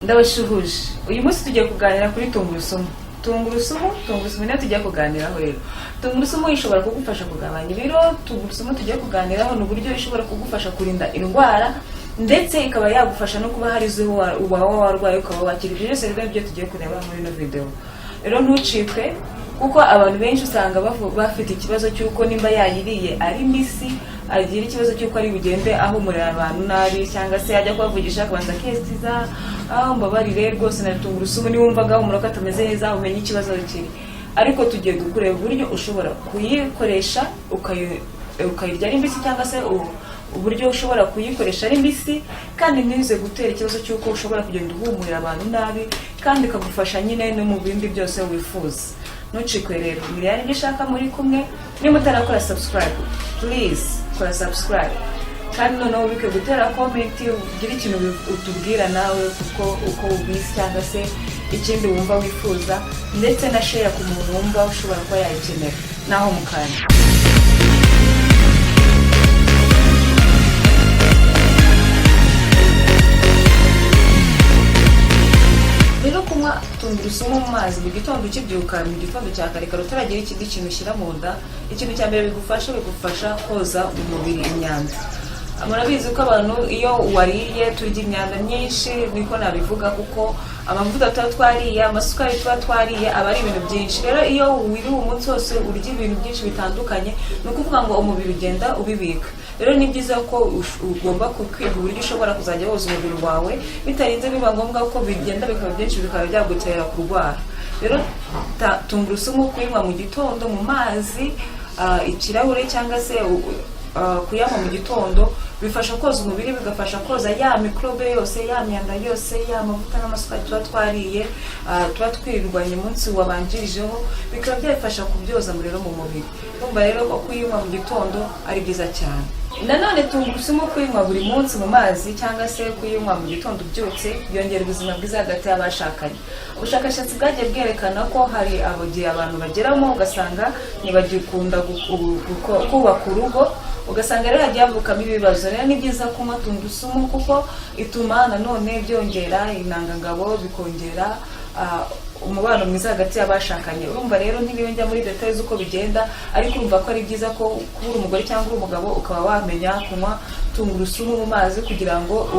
Ndabashuhuje. Uyu munsi tugiye kuganira kuri tungurusumu. Tungurusumu niyo tugiye kuganiraho rero. Tungurusumu ishobora kugufasha kugabanya ibiro, tungurusumu tugiye kuganiraho ni uburyo ishobora kugufasha kurinda indwara ndetse ikaba yagufasha no kuba hari izo uba warwaye ukaba wakira. Ibyo byose rero nibyo tugiye kureba muri ino video. Rero ntucikwe kuko abantu benshi usanga bafite ikibazo cy'uko nimba yayiriye ari mbisi agira ikibazo cy'uko ari bugende ahumurira abantu nabi cyangwa se ajya kubavugisha akabanza kestiza mbabarire rwose na tungurusumu niwumvaga umuraka atameze neza umenye ikibazo kiri. Ariko tugiye kureba uburyo ushobora kuyikoresha ukayirya ari mbisi cyangwa se uburyo ushobora kuyikoresha ari mbisi kandi ntize gutera ikibazo cy'uko ushobora kugenda uhumurira abantu nabi kandi ikagufasha nyine no mu bindi byose wifuza. Ntucikwe rero miliyari gishaka muri kumwe niba utarakora subscribe please kora subscribe kandi noneho ubike gutera comment ugira ikintu utubwira nawe kuko uko ubizi cyangwa se ikindi wumva wifuza ndetse na share ku muntu wumva ushobora kuba yayikenera naho mukanya. Rero kunywa tungurusumu mu mazi mu gitondo ukibyuka mu gitondo cya kare kare utaragira ikindi kintu ushyira mu nda, ikintu cya mbere bigufasha koza umubiri imyanda. Murabizi ko abantu iyo wariye turya imyanda myinshi niko nabivuga kuko amavuta tuba twariye, amasukari tuba twariye aba ari ibintu byinshi. Rero iyo wiriwe umunsi wose urya ibintu byinshi bitandukanye ni ukuvuga ngo umubiri ugenda ubibika. Rero ni byiza ko ugomba kwiga uburyo ushobora kuzajya woza umubiri wawe bitarinze biba ngombwa ko bigenda bikaba byinshi bikaba byagutera kurwara. Rero tungurusumu kuyinywa mu gitondo mu mazi ikirahure cyangwa se kuyanywa mu gitondo bifasha koza umubiri, bigafasha koza ya mikrobe yose, ya myanda yose, ya mavuta n'amasukari tuba twariye tuba twirwanye umunsi wabanjirijeho, bikaba byafasha kubyoza rero mu mubiri. Urumva rero ko kuyinywa mu gitondo ari byiza cyane. Nanone tungurusumu kuyinywa buri munsi mu mazi cyangwa se kuyinywa mu gitondo ubyutse byongera ubuzima bwiza hagati y'abashakanye. Ubushakashatsi bwagiye bwerekana ko hari abagiye abantu bageramo ugasanga ntibagikunda kubaka urugo, ugasanga rero hagiye havukamo ibibazo. Rero ni byiza kunywa tungurusumu kuko ituma nanone byongera intangangabo, bikongera umubano mwiza hagati y'abashakanye. Urumva rero ntibiyongera muri details uko bigenda, ariko urumva ko ari byiza ko kubura umugore cyangwa umugabo ukaba wamenya kunywa tungurusumu mu mazi kugira ngo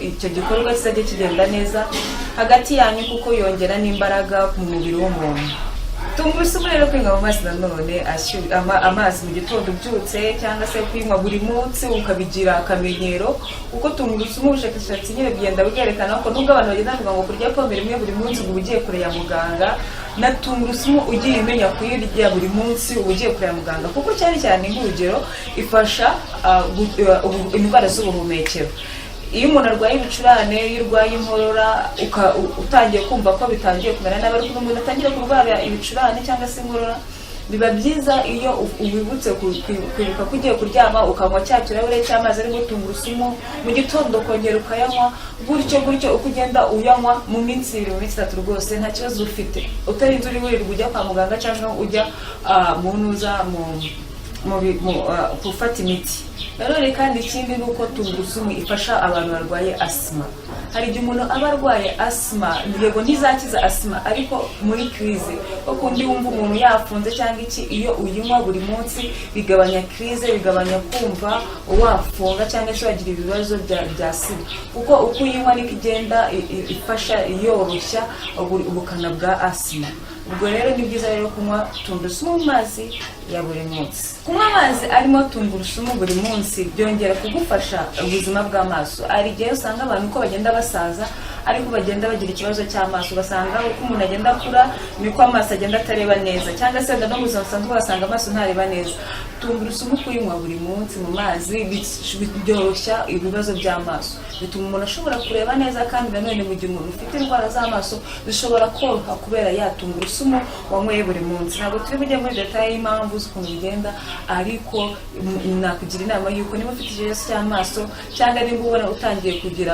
icyo gikorwa kizajye kigenda neza hagati yanyu kuko yongera n'imbaraga mu mubiri w'umuntu. Tungurusumu rero kuyinywa mu mazi nanone amazi mu gitondo ubyutse cyangwa se kuyinywa buri munsi ukabigira akamenyero kuko tungurusumu ubushakashatsi nyine bigenda bwerekana ko nubwo abantu bagenda bavuga ngo kurya pome rimwe buri munsi uba ugiye kure ya muganga, na tungurusumu ugiye umenya kuyirya buri munsi uba ugiye kure ya muganga kuko cyane cyane nk'urugero ifasha indwara z'ubuhumekero. Iyo umuntu arwaye ibicurane, iyo urwaye inkorora utangiye kumva ko bitangiye kumera nabi, ariko umuntu atangira kurwara ibicurane cyangwa se inkorora, biba byiza iyo ubibutse kwibuka ko ugiye kuryama ukanywa cya kirahure cy'amazi arimo tungurusumu mu gitondo ukongera ukayanywa gutyo uko ugenda uyanywa mu minsi 2 mu minsi 3 rwose nta kibazo ufite, utarinze uri wirirwa ujya kwa muganga cyangwa ujya mu ntuza mu gufata imiti. Rero kandi ikindi ni uko tungurusumu ifasha abantu barwaye asima. Hari igihe umuntu aba arwaye asima, yego ntizakiza asima ariko muri crise ukundi wumva umuntu yafunze cyangwa iki, iyo uyinywa buri munsi bigabanya crise, bigabanya kumva wafunga cyangwa se wagira ibibazo bya sida kuko uko uyinywa niko igenda ifasha yoroshya ubukana bwa asima. Ubwo rero ni byiza rero kunywa tungurusumu mu mazi ya buri munsi. Kunywa amazi arimo tungurusumu buri munsi byongera kugufasha ubuzima bw'amaso. Ari igihe usanga abantu uko bagenda basaza ariko bagenda bagira ikibazo cy'amaso, ugasanga uko umuntu agenda akura niko amaso agenda atareba neza cyangwa se no mu buzima busanzwe ugasanga amaso ntareba neza. Tungurusumu kuyinywa buri munsi mu mazi byoroshya ibibazo by'amaso, bituma umuntu ashobora kureba neza kandi nanone mu gihe umuntu ufite indwara z'amaso zishobora koroha kubera ya tungurusumu wanyweye buri munsi. Ntabwo turi bujye muri detail y'impamvu z'ukuntu bigenda, ariko nakugira inama yuko niba ufite ikibazo cy'amaso cyangwa niba ubona utangiye kugira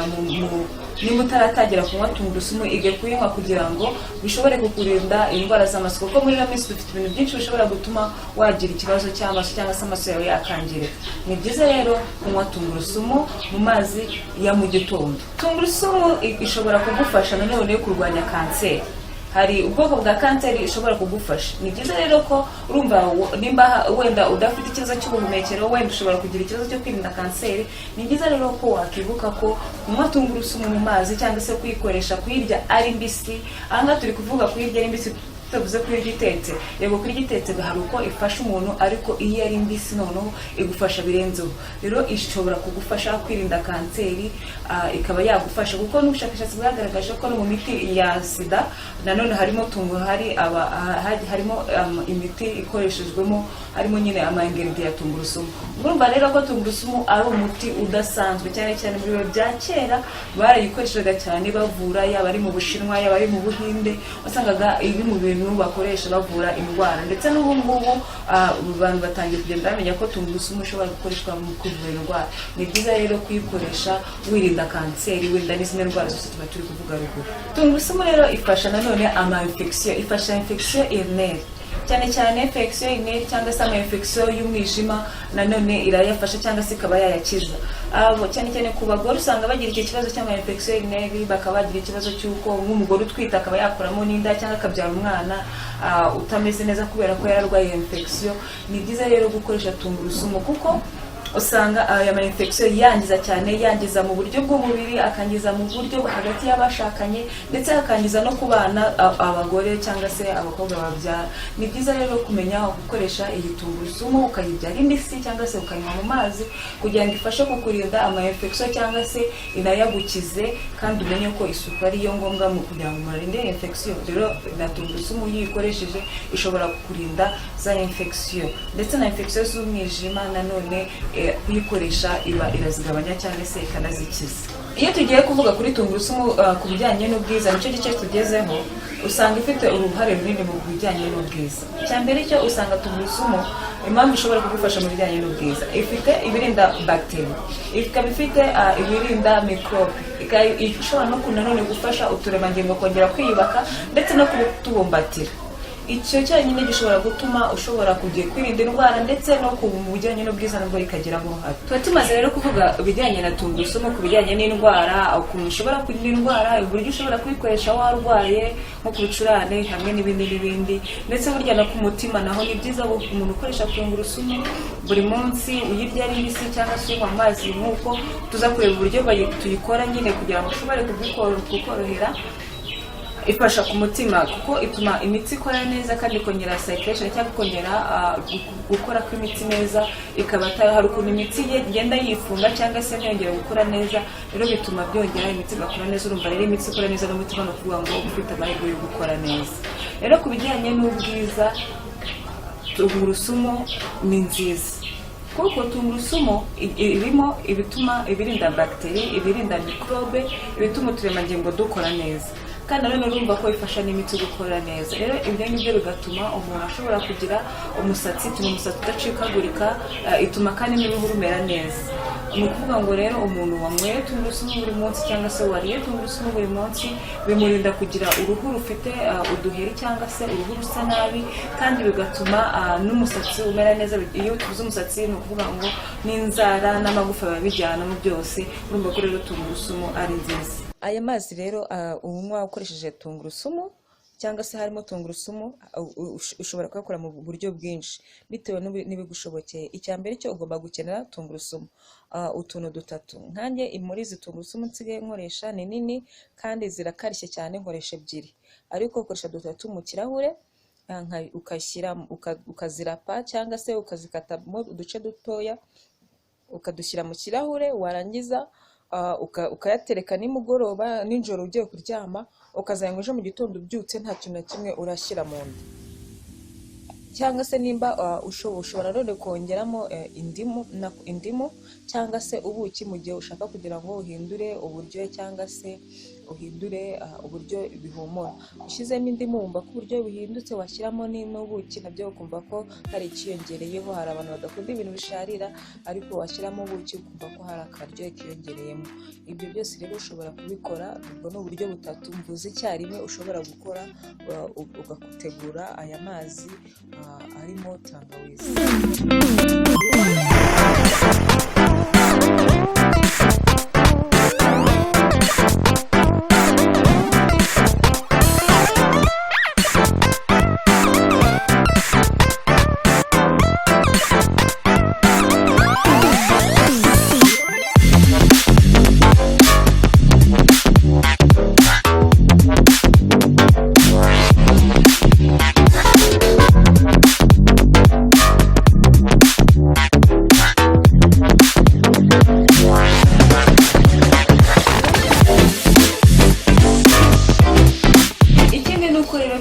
nimba utaratangira kunywa tungurusumu ige kuyinywa kugira ngo bishobore kukurinda indwara z'amaso, kuko muri ino minsi dufite ibintu byinshi bishobora gutuma wagira ikibazo cy'amaso cyangwa se amaso yawe yakangirika. Ni byiza rero kunywa tungurusumu mu mazi ya mu gitondo. Tungurusumu ishobora kugufasha nanone kurwanya kanseri. Hari ubwoko bwa kanseri ishobora kugufasha. Ni byiza rero ko urumva nimba wenda udafite ikibazo cy'ubuhumekero, wenda ushobora kugira ikibazo cyo kwirinda kanseri, ni byiza rero ko wakibuka ko kunywa tungurusumu mu mazi cyangwa se kuyikoresha kuyirya ari mbisi. Aha turi kuvuga kuyirya ari mbisi tuvuze kuri gitetse, yego kuri gitetse hari uko ifasha umuntu, ariko iyo ari mbisi noneho igufasha birenzeho. Rero ishobora kugufasha kwirinda kanseri, ikaba yagufasha kuko n'ubushakashatsi bwagaragaje ko no mu miti ya sida nanone harimo harimo imiti ikoreshejwemo, harimo nyine ama-ingredient ya tungurusumu. Urumva rero ko tungurusumu ari umuti udasanzwe, cyane cyane mu bihe bya kera barayikoreshaga cyane bavura, yaba ari mu Bushinwa yaba ari mu Buhinde, wasangaga iri mu bintu bakoresha bavura indwara. Ndetse n'ubu ngubu abantu batangiye kugenda bamenya ko tungurusumu ishobora gukoreshwa mu kuvura indwara. Ni byiza rero kuyikoresha wirinda kanseri, wirinda n'izindi ndwara zose tuba turi kuvuga ruguru. Tungurusumu rero ifasha nanone ama-infection, ifasha infection urinaire, cyane cyane infection urinaire cyangwa se ama-infection y'umwijima nanone irayafasha cyangwa se ikaba yayakiza. Cyane cyane ku bagore usanga bagira iki kibazo cy'ama-infection urinaire, bakaba bagira ikibazo cy'uko nk'umugore utwite akaba yakuramo n'inda cyangwa akabyara umwana utameze neza kubera ko yararwaye infection. Ni byiza rero gukoresha tungurusumu kuko usanga aya ma-infection yangiza cyane, yangiza mu buryo bw'umubiri, akangiza mu buryo hagati y'abashakanye, ndetse akangiza no ku bana abagore cyangwa se abakobwa babyara. Ni byiza rero kumenya gukoresha iyi tungurusumu, ukayirya ari mbisi cyangwa se ukanywa mu mazi kugira ngo ifashe kukurinda ama-infection cyangwa se inayagukize, kandi umenye ko isuku ari yo ngombwa mu kugira ngo murinde infection. Rero na tungurusumu uyikoresheje ishobora kukurinda za infection, ndetse na infection z'umwijima nanone kuyikoresha irazigabanya cyane se ikanazikiza. Iyo tugiye kuvuga kuri tungurusumu ku bijyanye n'ubwiza, nicyo gice tugezeho, usanga ifite uruhare runini mu bijyanye n'ubwiza. Cyambere cyo usanga tungurusumu impamvu ishobora kugufasha mu bijyanye n'ubwiza, ifite ibirinda bacteria, ikaba ifite ibirinda microbe, ishobora no nanone gufasha uturemangingo kongera kwiyubaka ndetse no kubumbatira. Icyo cyonyine gishobora gutuma ushobora kugiye kwirinda indwara ndetse no ku bijyanye n'ubwiza nabwo ikagiramo uruhare. Tuba tumaze rero kuvuga ibijyanye na tungurusumu ku bijyanye n'indwara, ukuntu ushobora kurinda indwara, uburyo ushobora kuyikoresha warwaye nko ku bicurane hamwe n'ibindi, ndetse burya no ku mutima naho ni byiza ko umuntu ukoresha tungurusumu buri munsi uyirya ari mbisi cyangwa se unywa amazi, nk'uko tuza kureba uburyo tuyikora nyine kugira ngo ushobore kukorohera. Ifasha ku mutima kuko ituma imitsi ikora neza kandi ikongera circulation cyangwa ikongera gukora kw'imitsi neza, ikaba hari ukuntu imitsi igenda yifunga cyangwa se ntiyongera gukora neza, rero bituma byongera imitsi igakora neza. Urumva rero imitsi ikora neza n'umutima no kuvuga ngo ufite amahirwe yo gukora neza. Rero ku bijyanye n'ubwiza, tungurusumu ni nziza kuko tungurusumu irimo ibituma ibirinda bacteria, ibirinda microbe, ibituma uturemangingo dukora neza, kandi nanone urumva ko ifasha n'imitsi gukora neza. Rero ibyo ngibyo bigatuma umuntu ashobora kugira umusatsi, ituma umusatsi udacikagurika, ituma kandi n'uruhu rumera neza. Ni ukuvuga ngo rero umuntu wanyweye tungurusumu buri munsi cyangwa se wariye tungurusumu buri munsi bimurinda kugira uruhu rufite uduheri cyangwa se uruhu rusa nabi, kandi bigatuma n'umusatsi umera neza. Iyo tuvuze umusatsi ni ukuvuga ngo n'inzara n'amagufa biba bijyanamo byose. Urumva ko rero tungurusumu ari nziza. Aya mazi rero unywa ukoresheje tungurusumu cyangwa se harimo tungurusumu ushobora kuyakora mu buryo bwinshi bitewe n'ibigushobokeye. Icyambere cyo ugomba gukenera tungurusumu utuntu dutatu. Nkanjye muri izi tungurusumu nsigaye nkoresha ni nini kandi zirakarishye cyane, nkoresha ebyiri, ariko ukoresha dutatu mu kirahure, ukashyira ukazirapa cyangwa se ukazikatamo uduce dutoya, ukadushyira mu kirahure, warangiza ukayatereka nimugoroba, nijoro ugiye kuryama, ukazayanywa ejo mu gitondo ubyutse nta kintu na kimwe urashyira mu nda. Cyangwa se nimba ushobora rero kongeramo indimu cyangwa se ubuki mu gihe ushaka kugira ngo uhindure uburyohe cyangwa se uhindure uburyo bihumura. Ushyizemo indimu wumva ko uburyo bihindutse, washyiramo n'ubuki nabyo ukumva ko hari ikiyongereyeho. Hari abantu badakunda ibintu bisharira, ariko washyiramo ubuki ukumva ko hari akaryo kiyongereyemo. Ibyo byose rero ushobora kubikora. Ubwo ni uburyo butatu mvuze icyarimwe ushobora gukora ugategura aya mazi arimo tangawizi.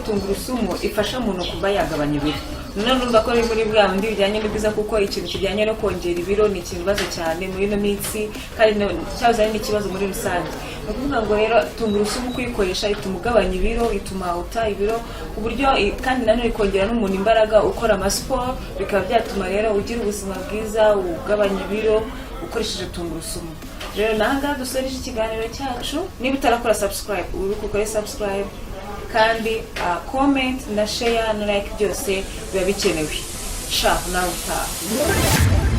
Tungurusumu ifasha umuntu kuba yagabanya ibiro. None urumva ko muri bwa bundi bijyanye n'ubwiza, kuko ikintu kijyanye no kongera ibiro ni ikintu bazo cyane muri ino minsi, kandi cyahoze ari n'ikibazo muri rusange. Ni ukuvuga ngo rero tungurusumu kuyikoresha ituma ugabanya ibiro, ituma uta ibiro ku buryo, kandi nanone ikongera n'umuntu imbaraga ukora amasiporo, bikaba byatuma rero ugira ubuzima bwiza, ugabanya ibiro ukoresheje tungurusumu. Rero nahangaha dusoreje ikiganiro cyacu. Niba utarakora subscribe, ukore subscribe, kandi comment na share na like byose biba bikenewe. Nawe utaha.